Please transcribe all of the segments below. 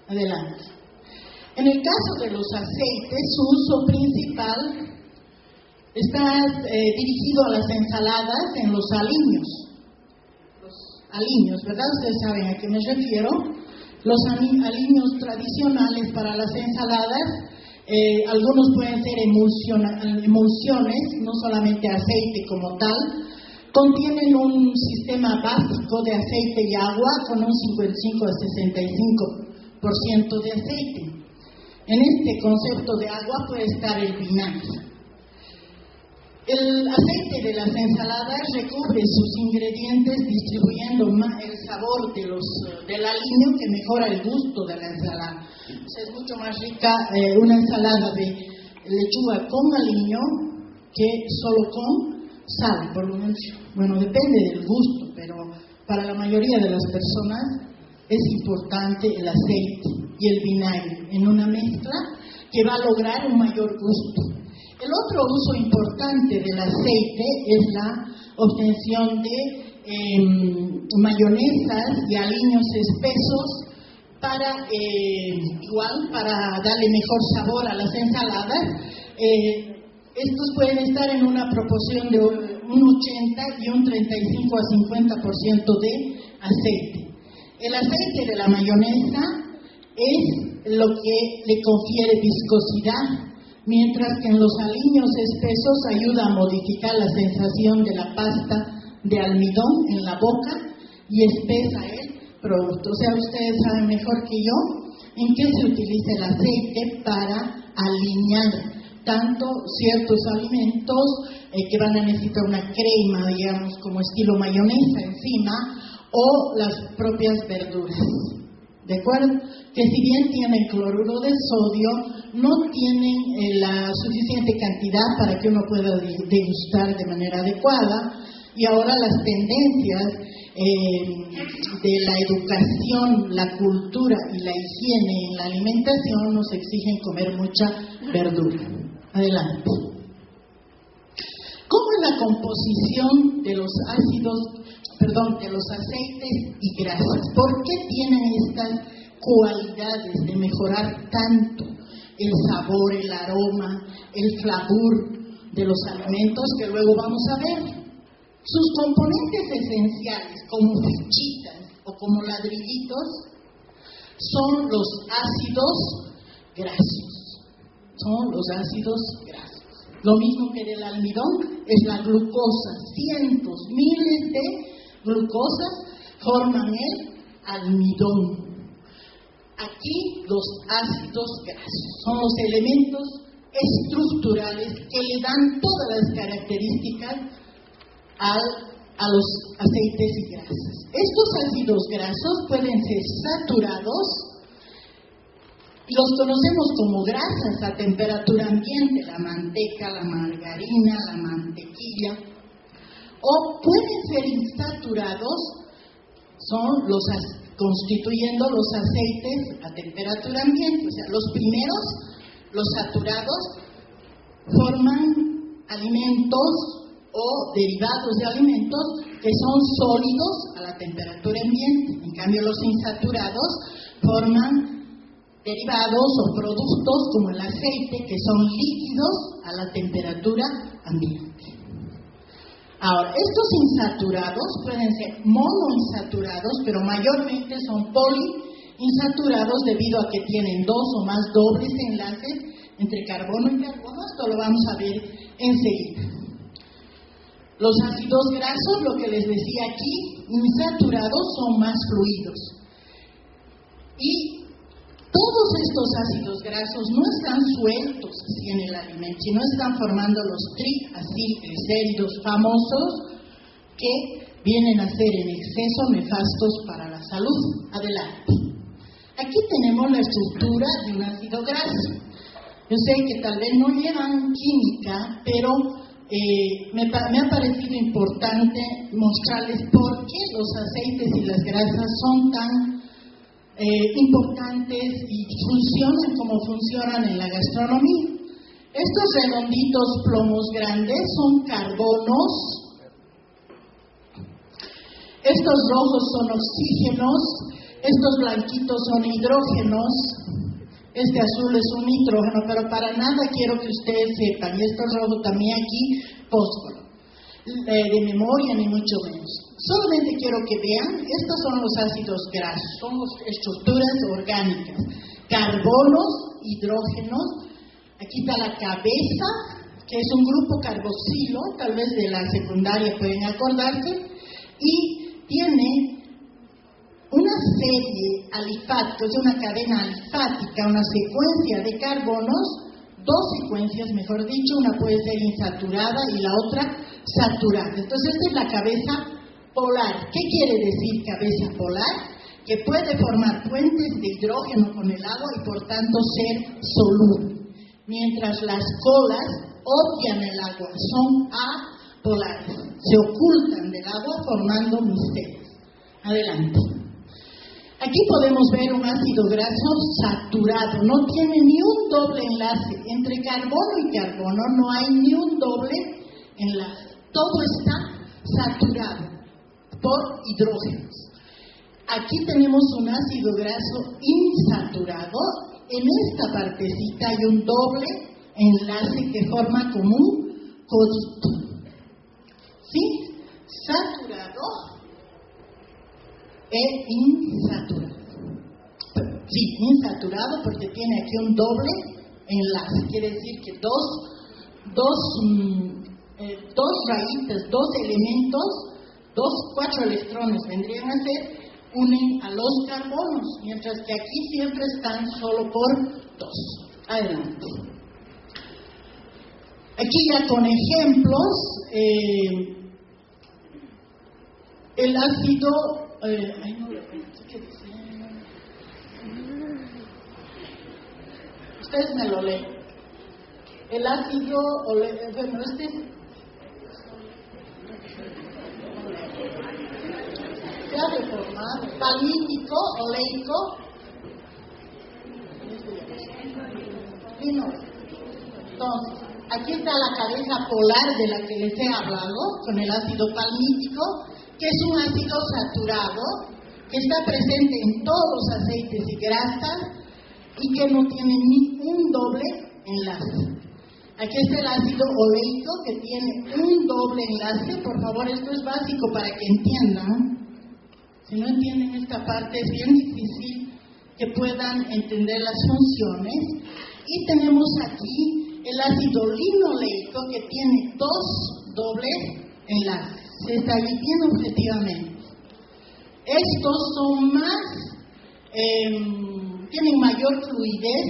Adelante. En el caso de los aceites, su uso principal está dirigido a las ensaladas en los aliños. Los aliños, ¿verdad? Ustedes saben a qué me refiero. Los aliños tradicionales para las ensaladas, algunos pueden ser emulsiones, no solamente aceite como tal. Contienen un sistema básico de aceite y agua con un 55 a 65% de aceite. En este concepto de agua puede estar el vinagre. El aceite de las ensaladas recubre sus ingredientes distribuyendo el sabor del aliño, que mejora el gusto de la ensalada. O sea, es mucho más rica una ensalada de lechuga con aliño que solo con sal, por lo menos. Bueno, depende del gusto, pero para la mayoría de las personas es importante el aceite y el vinagre en una mezcla que va a lograr un mayor gusto. El otro uso importante del aceite es la obtención de mayonesas y aliños espesos para darle mejor sabor a las ensaladas. Estos pueden estar en una proporción de un 80 y un 35 a 50% de aceite. El aceite de la mayonesa es lo que le confiere viscosidad, mientras que en los aliños espesos ayuda a modificar la sensación de la pasta de almidón en la boca y espesa el producto. O sea, ustedes saben mejor que yo en qué se utiliza el aceite para aliñar tanto ciertos alimentos que van a necesitar una crema, digamos, como estilo mayonesa encima, o las propias verduras. ¿De acuerdo? Que si bien tienen cloruro de sodio, no tienen la suficiente cantidad para que uno pueda degustar de manera adecuada. Y ahora las tendencias de la educación, la cultura y la higiene en la alimentación nos exigen comer mucha verdura. Adelante. ¿Cómo es la composición de los de los aceites y grasas? ¿Por qué tienen estas cualidades de mejorar tanto el sabor, el aroma, el flavor de los alimentos que luego vamos a ver? Sus componentes esenciales, como fichitas o como ladrillitos, son los ácidos grasos. Son los ácidos grasos. Lo mismo que del almidón es la glucosa. Cientos, miles de glucosas forman el almidón. Aquí los ácidos grasos son los elementos estructurales que le dan todas las características a los aceites y grasas. Estos ácidos grasos pueden ser saturados, los conocemos como grasas a temperatura ambiente, la manteca, la margarina, la mantequilla, o pueden ser insaturados, constituyendo los aceites a temperatura ambiente. O sea, los primeros, los saturados, forman alimentos o derivados de alimentos que son sólidos a la temperatura ambiente. En cambio, los insaturados forman derivados o productos como el aceite que son líquidos a la temperatura ambiente. Ahora, estos insaturados pueden ser monoinsaturados, pero mayormente son poliinsaturados debido a que tienen dos o más dobles enlaces entre carbono y carbono. Esto lo vamos a ver enseguida. Los ácidos grasos, lo que les decía aquí, insaturados, son más fluidos. Y todos estos ácidos grasos no están sueltos así en el alimento, sino están formando los triacilglicéridos famosos que vienen a ser en exceso nefastos para la salud. Adelante. Aquí tenemos la estructura de un ácido graso. Yo sé que tal vez no llevan química, pero me ha parecido importante mostrarles por qué los aceites y las grasas son tan importantes y funcionan como funcionan en la gastronomía. Estos redonditos plomos grandes son carbonos, estos rojos son oxígenos, Estos blanquitos son hidrógenos, este azul es un nitrógeno, pero para nada quiero que ustedes sepan, y esto rojo también aquí, fósforo, de memoria ni mucho menos. Solamente quiero que vean, estos son los ácidos grasos, son las estructuras orgánicas, carbonos, hidrógenos, aquí está la cabeza, que es un grupo carboxilo, tal vez de la secundaria pueden acordarse, y tiene una serie alifática, una cadena alifática, una secuencia de carbonos, dos secuencias, mejor dicho, una puede ser insaturada y la otra saturada. Entonces, esta es la cabeza polar. ¿Qué quiere decir cabeza polar? Que puede formar puentes de hidrógeno con el agua y por tanto ser soluble. Mientras las colas odian el agua, son apolares, se ocultan del agua formando misterios. Adelante. Aquí podemos ver un ácido graso saturado, no tiene ni un doble enlace. Entre carbono y carbono no hay ni un doble enlace. Todo está saturado por hidrógenos. Aquí tenemos un ácido graso insaturado. En esta partecita hay un doble enlace que forma como un codito. ¿Sí? Saturado e insaturado. Sí, insaturado porque tiene aquí un doble enlace. Quiere decir que dos rayitas, dos elementos, cuatro electrones vendrían a ser, unen a los carbonos, mientras que aquí siempre están solo por dos. Adelante. Aquí ya con ejemplos, el ácido, no lo encuentro, ¿qué dice? Ustedes me lo leen. El ácido, bueno, este se ha reformado, palmítico, oleico, entonces, aquí está la cabeza polar de la que les he hablado, con el ácido palmítico, que es un ácido saturado, que está presente en todos los aceites y grasas, y que no tiene ni un doble enlace. Aquí está el ácido oleico, que tiene un doble enlace. Por favor, esto es básico para que entiendan. Si no entienden esta parte, es bien difícil que puedan entender las funciones. Y tenemos aquí el ácido linoleico, que tiene dos dobles enlaces. Se está ahí bien objetivamente. Estos son tienen mayor fluidez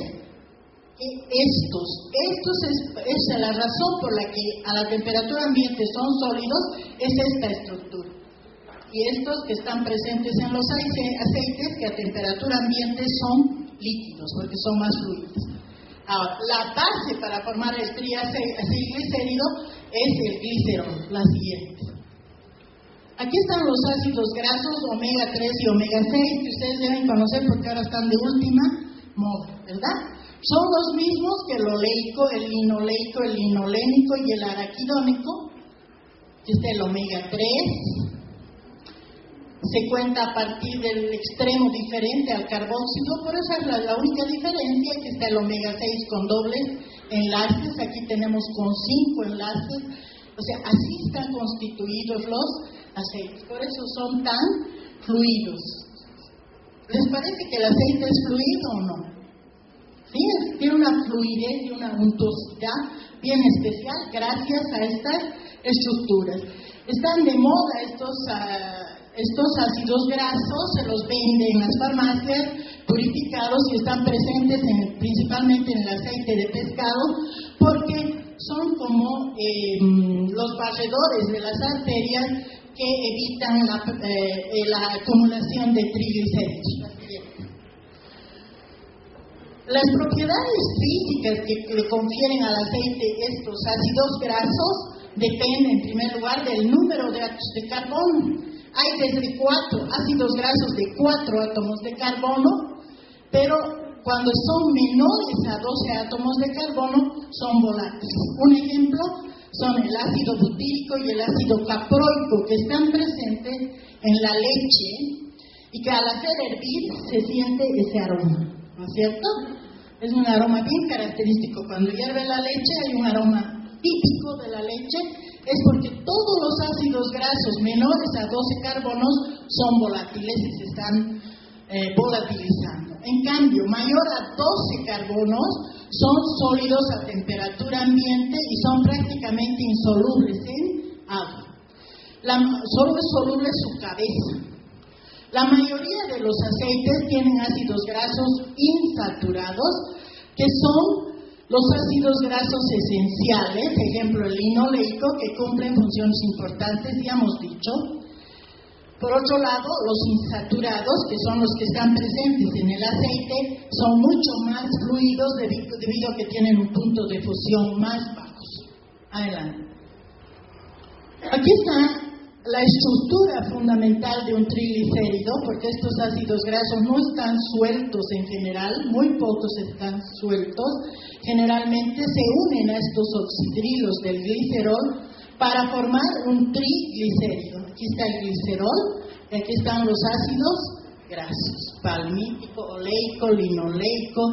que estos. Es la razón por la que a la temperatura ambiente son sólidos, es esta estructura. Y estos que están presentes en los aceites que a temperatura ambiente son líquidos, porque son más fluidos. Ahora, la base para formar el triglicérido es el glicerol, la siguiente. Aquí están los ácidos grasos omega 3 y omega 6, que ustedes deben conocer porque ahora están de última moda, ¿verdad? Son los mismos que el oleico, el linoleico, el linolénico y el araquidónico. Aquí está el omega 3. Se cuenta a partir del extremo diferente al carbóxido, por eso es la única diferencia, que está el omega 6 con dobles enlaces, aquí tenemos con 5 enlaces, o sea, así están constituidos los aceites, por eso son tan fluidos. ¿Les parece que el aceite es fluido o no? Sí, tiene una fluidez y una untuosidad bien especial gracias a estas estructuras. Están de moda estos ácidos grasos, se los venden en las farmacias purificados y están presentes principalmente en el aceite de pescado, porque son como los barredores de las arterias que evitan la acumulación de triglicéridos. Las propiedades físicas que le confieren al aceite estos ácidos grasos dependen en primer lugar del número de átomos de carbono. Hay desde 4 ácidos grasos de 4 átomos de carbono, pero cuando son menores a 12 átomos de carbono son volátiles. Un ejemplo son el ácido butírico y el ácido caproico, que están presentes en la leche y que al hacer hervir se siente ese aroma, ¿no es cierto? Es un aroma bien característico. Cuando hierve la leche hay un aroma típico de la leche, es porque todos los ácidos grasos menores a 12 carbonos son volátiles y se están volatilizando. En cambio, mayor a 12 carbonos son sólidos a temperatura ambiente y son prácticamente insolubles en agua. Solo es soluble su cabeza. La mayoría de los aceites tienen ácidos grasos insaturados, que son los ácidos grasos esenciales, ejemplo el linoleico, que cumplen funciones importantes, ya hemos dicho. Por otro lado, los insaturados, que son los que están presentes en el aceite, son mucho más fluidos debido a que tienen un punto de fusión más bajos. Adelante. Aquí está la estructura fundamental de un triglicérido, porque estos ácidos grasos no están sueltos en general, muy pocos están sueltos, generalmente se unen a estos oxidrilos del glicerol para formar un triglicérido. Aquí está el glicerol, y aquí están los ácidos grasos, palmítico, oleico, linoleico,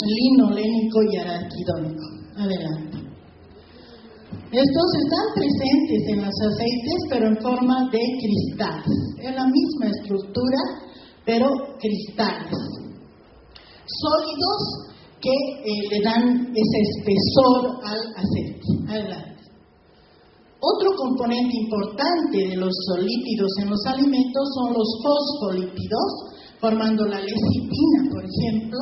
linolénico y araquidónico. Adelante. Estos están presentes en los aceites, pero en forma de cristales. Es la misma estructura, pero cristales. Sólidos que le dan ese espesor al aceite. Adelante. Otro componente importante de los lípidos en los alimentos son los fosfolípidos, formando la lecitina, por ejemplo,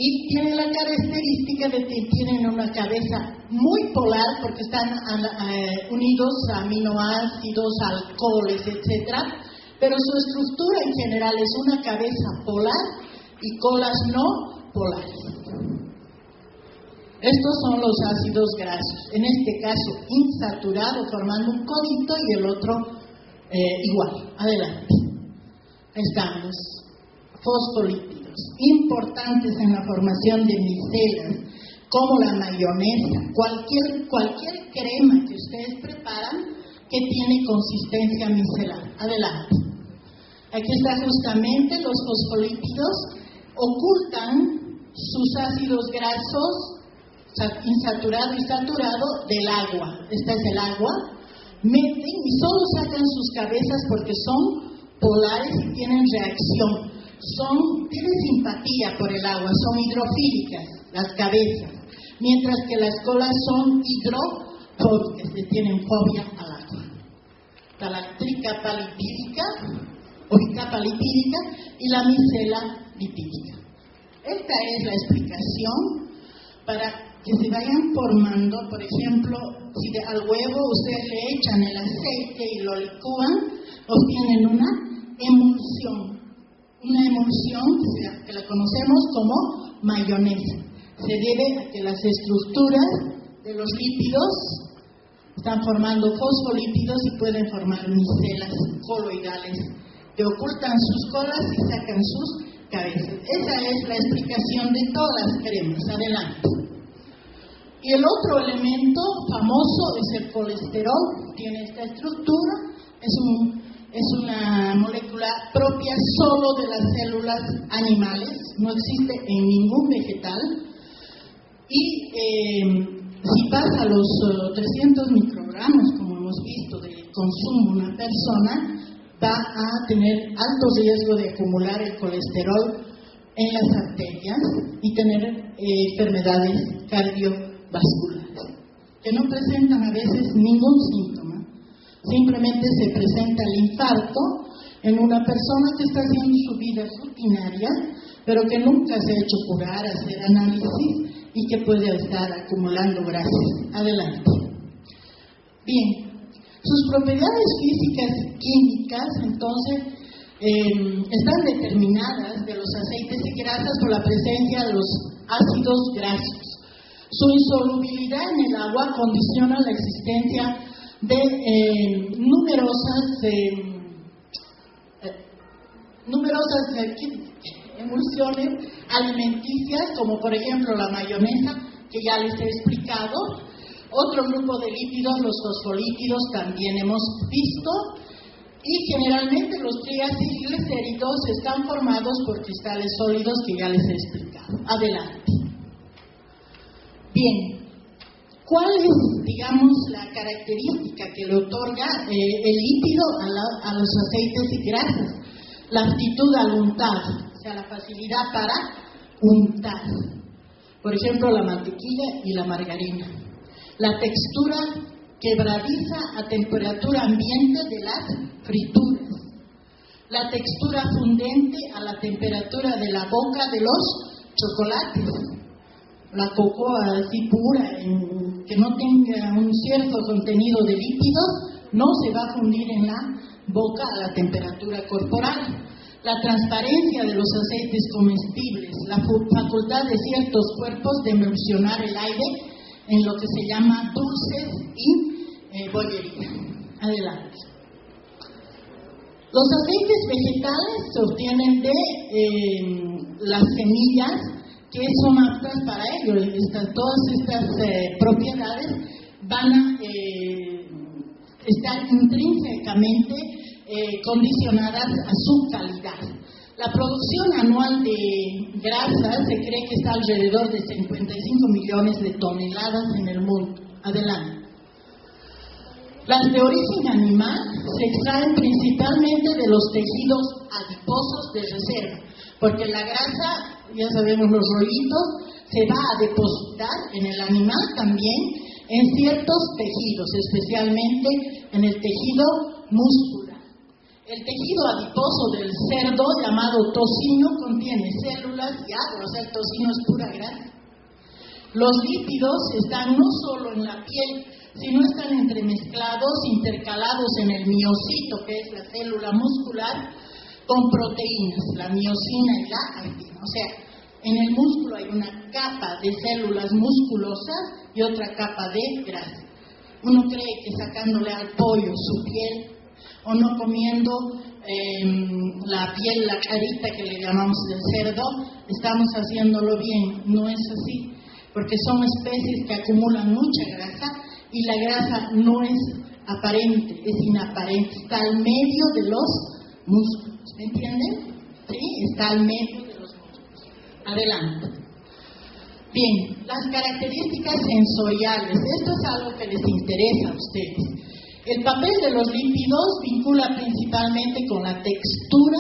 y tienen la característica de que tienen una cabeza muy polar porque están unidos a aminoácidos, alcoholes, etc. Pero su estructura en general es una cabeza polar y colas no polares. Estos son los ácidos grasos, en este caso insaturado, formando un codito y el otro igual. Adelante. Ahí están los fosfolípidos, importantes en la formación de micelas, como la mayonesa, cualquier crema que ustedes preparan que tiene consistencia micelar. Adelante. Aquí está justamente los fosfolípidos, ocultan sus ácidos grasos, insaturado y saturado, del agua. Esta es el agua. Meten y solo sacan sus cabezas porque son polares y tienen reacción. Tienen simpatía por el agua, son hidrofílicas las cabezas, mientras que las colas son hidrofóbicas, que tienen fobia al agua. Está la tricapa lipídica o bicapa lipídica y la micela lipídica. Esta es la explicación para que se vayan formando. Por ejemplo, si al huevo ustedes le echan el aceite y lo licúan, obtienen una emulsión que la conocemos como mayonesa. Se debe a que las estructuras de los lípidos están formando fosfolípidos y pueden formar micelas coloidales que ocultan sus colas y sacan sus cabezas. Esa es la explicación de todas las cremas. Adelante. Y el otro elemento famoso es el colesterol. Tiene esta estructura, es una molécula propia solo de las células animales, no existe en ningún vegetal. Y si pasa los 300 microgramos, como hemos visto, del consumo de una persona, va a tener alto riesgo de acumular el colesterol en las arterias y tener enfermedades cardiovasculares, que no presentan a veces ningún síntoma. Simplemente se presenta el infarto en una persona que está haciendo su vida rutinaria, pero que nunca se ha hecho curar, hacer análisis y que puede estar acumulando grasas. Adelante. Bien. Sus propiedades físicas y químicas, entonces, están determinadas de los aceites y grasas por la presencia de los ácidos grasos. Su insolubilidad en el agua condiciona la existencia de numerosas emulsiones alimenticias, como por ejemplo la mayonesa, que ya les he explicado. Otro grupo de lípidos, los fosfolípidos, también hemos visto. Y generalmente los triglicéridos están formados por cristales sólidos que ya les he explicado. Adelante. Bien, ¿cuál es, digamos, la característica que le otorga el lípido a los aceites y grasas? La aptitud al untado, o sea, la facilidad para untar. Por ejemplo, la mantequilla y la margarina. La textura quebradiza a temperatura ambiente de las frituras. La textura fundente a la temperatura de la boca de los chocolates. La cocoa así pura, que no tenga un cierto contenido de lípidos, no se va a fundir en la boca a la temperatura corporal. La transparencia de los aceites comestibles, la facultad de ciertos cuerpos de emulsionar el aire en lo que se llama dulces y bollería. Adelante. Los aceites vegetales se obtienen de las semillas que son aptas para ello. Todas estas propiedades van a estar intrínsecamente condicionadas a su calidad. La producción anual de grasa se cree que está alrededor de 55 millones de toneladas en el mundo. Adelante. Las de origen animal se extraen principalmente de los tejidos adiposos de reserva, porque la grasa, ya sabemos los rollitos, se va a depositar en el animal también en ciertos tejidos, especialmente en el tejido muscular. El tejido adiposo del cerdo, llamado tocino, contiene células y agua, o sea, el tocino es pura grasa. Los lípidos están no solo en la piel, sino están entremezclados, intercalados en el miocito, que es la célula muscular, con proteínas, la miocina y la actina. O sea, en el músculo hay una capa de células musculosas y otra capa de grasa. Uno cree que sacándole al pollo su piel, o no comiendo la piel, la carita que le llamamos del cerdo, estamos haciéndolo bien. No es así, porque son especies que acumulan mucha grasa y la grasa no es aparente, es inaparente, está al medio de los músculos. ¿Me entienden? Sí, está al medio de los músculos. Adelante. Bien, las características sensoriales. Esto es algo que les interesa a ustedes. El papel de los lípidos vincula principalmente con la textura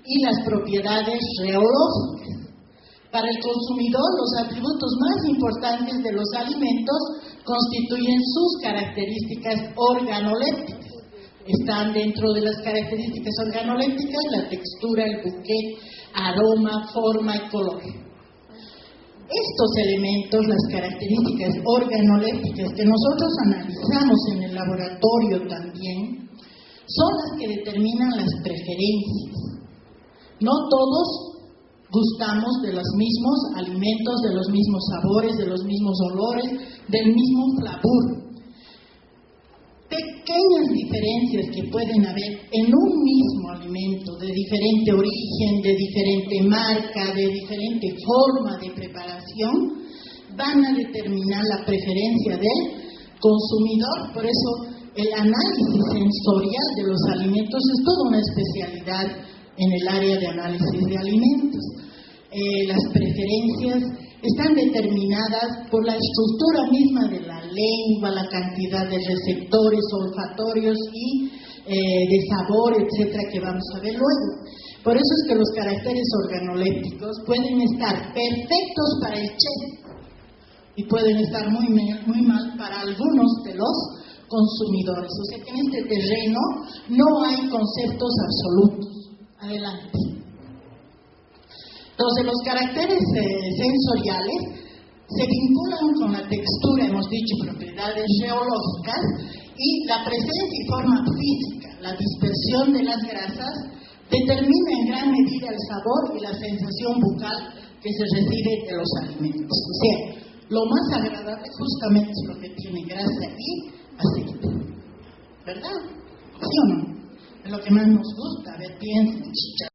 y las propiedades reológicas. Para el consumidor, los atributos más importantes de los alimentos constituyen sus características organolépticas. Están dentro de las características organolépticas la textura, el bouquet, aroma, forma y color. Estos elementos, las características organolépticas que nosotros analizamos en el laboratorio también, son las que determinan las preferencias. No todos gustamos de los mismos alimentos, de los mismos sabores, de los mismos olores, del mismo flavor. Pequeñas diferencias que pueden haber en un mismo alimento, de diferente origen, de diferente marca, de diferente forma de preparación, van a determinar la preferencia del consumidor. Por eso el análisis sensorial de los alimentos es toda una especialidad en el área de análisis de alimentos. Las preferencias están determinadas por la estructura misma de la lengua, la cantidad de receptores olfatorios y de sabor, etcétera, que vamos a ver luego. Por eso es que los caracteres organolépticos pueden estar perfectos para el chef y pueden estar muy mal para algunos de los consumidores. O sea que en este terreno no hay conceptos absolutos. Adelante. Entonces, los caracteres sensoriales se vinculan con la textura, hemos dicho, propiedades geológicas, y la presencia y forma física, la dispersión de las grasas, determina en gran medida el sabor y la sensación bucal que se recibe de los alimentos. O sea, lo más agradable justamente es lo que tiene grasa y aceite. ¿Verdad? ¿Sí o no? Es lo que más nos gusta. A ver, piensen, chicharrón.